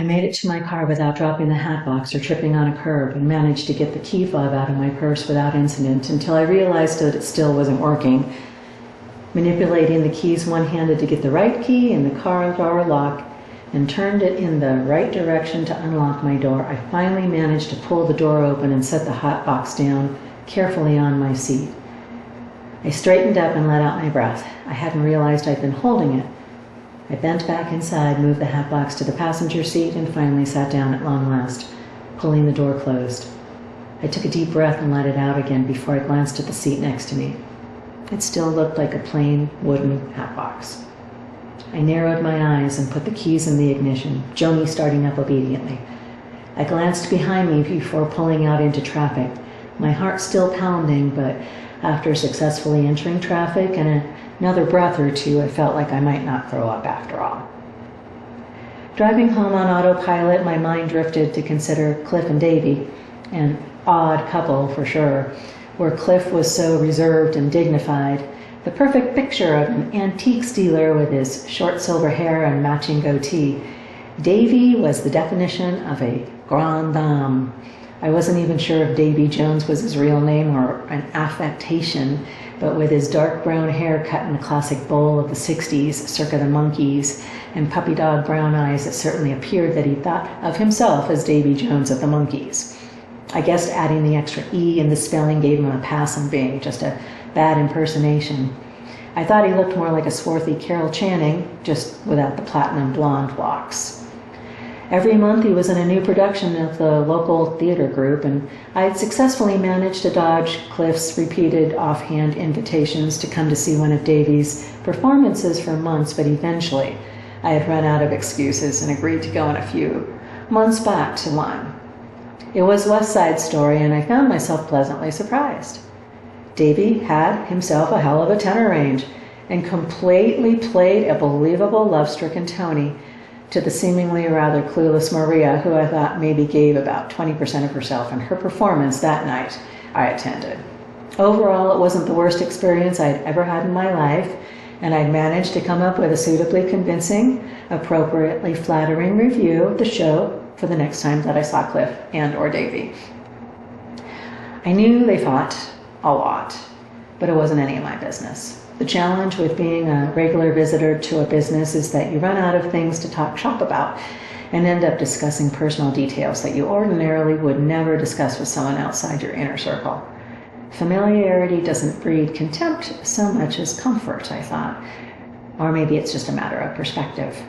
I made it to my car without dropping the hat box or tripping on a curb and managed to get the key fob out of my purse without incident until I realized that it still wasn't working. Manipulating the keys one-handed to get the right key in the car door lock and turned it in the right direction to unlock my door, I finally managed to pull the door open and set the hot box down carefully on my seat. I straightened up and let out my breath. I hadn't realized I'd been holding it. I bent back inside, moved the hat box to the passenger seat, and finally sat down at long last, pulling the door closed. I took a deep breath and let it out again before I glanced at the seat next to me. It still looked like a plain wooden hat box. I narrowed my eyes and put the keys in the ignition, Joni starting up obediently. I glanced behind me before pulling out into traffic, my heart still pounding, but after successfully entering traffic and another breath or two, I felt like I might not throw up after all. Driving home on autopilot, my mind drifted to consider Cliff and Davy, an odd couple for sure, where Cliff was so reserved and dignified, the perfect picture of an antiques dealer with his short silver hair and matching goatee. Davy was the definition of a grande dame. I wasn't even sure if Davy Jones was his real name or an affectation, but with his dark brown hair cut in a classic bowl of the 60s, circa the Monkees, and puppy dog brown eyes, it certainly appeared that he thought of himself as Davy Jones of the Monkees. I guessed adding the extra E in the spelling gave him a pass on being just a bad impersonation. I thought he looked more like a swarthy Carol Channing, just without the platinum blonde locks. Every month he was in a new production of the local theater group, and I had successfully managed to dodge Cliff's repeated offhand invitations to come to see one of Davy's performances for months, but eventually I had run out of excuses and agreed to go in a few months back to one. It was West Side Story, and I found myself pleasantly surprised. Davy had himself a hell of a tenor range and completely played a believable love-stricken Tony to the seemingly rather clueless Maria, who I thought maybe gave about 20% of herself in her performance that night I attended. Overall, it wasn't the worst experience I'd ever had in my life, and I'd managed to come up with a suitably convincing, appropriately flattering review of the show for the next time that I saw Cliff and or Davy. I knew they fought a lot, but it wasn't any of my business. The challenge with being a regular visitor to a business is that you run out of things to talk shop about and end up discussing personal details that you ordinarily would never discuss with someone outside your inner circle. Familiarity doesn't breed contempt so much as comfort, I thought. Or maybe it's just a matter of perspective.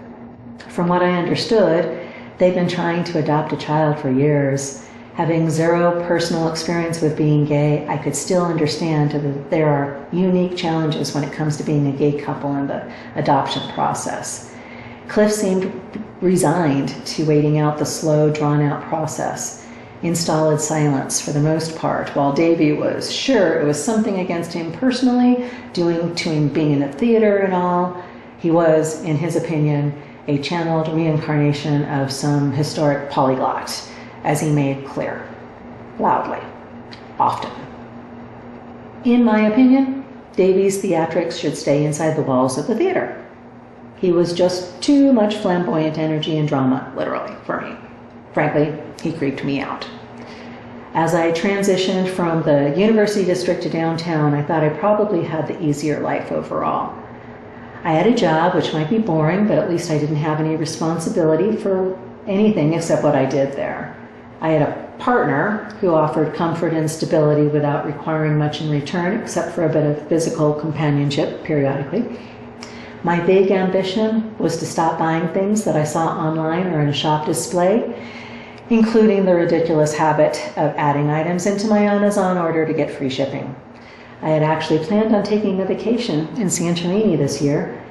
From what I understood, they've been trying to adopt a child for years. Having zero personal experience with being gay, I could still understand that there are unique challenges when it comes to being a gay couple in the adoption process. Cliff seemed resigned to waiting out the slow, drawn-out process, in stolid silence for the most part, while Davy was sure it was something against him personally, due to him being in the theater and all. He was, in his opinion, a channeled reincarnation of some historic polyglot, as he made clear, loudly, often. In my opinion, Davy's theatrics should stay inside the walls of the theater. He was just too much flamboyant energy and drama, literally, for me. Frankly, he creeped me out. As I transitioned from the university district to downtown, I thought I probably had the easier life overall. I had a job, which might be boring, but at least I didn't have any responsibility for anything except what I did there. I had a partner who offered comfort and stability without requiring much in return, except for a bit of physical companionship periodically. My big ambition was to stop buying things that I saw online or in a shop display, including the ridiculous habit of adding items into my Amazon order to get free shipping. I had actually planned on taking a vacation in Santorini this year,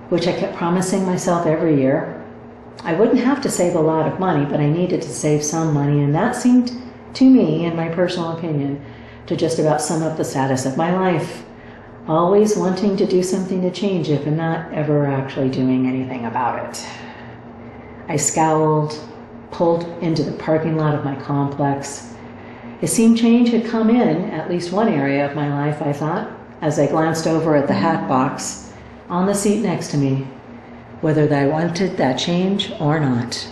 which I kept promising myself every year. I wouldn't have to save a lot of money, but I needed to save some money, and that seemed to me, in my personal opinion, to just about sum up the status of my life. Always wanting to do something to change it, but not ever actually doing anything about it. I scowled, pulled into the parking lot of my complex. It seemed change had come in at least one area of my life, I thought, as I glanced over at the hat box on the seat next to me, whether I wanted that change or not.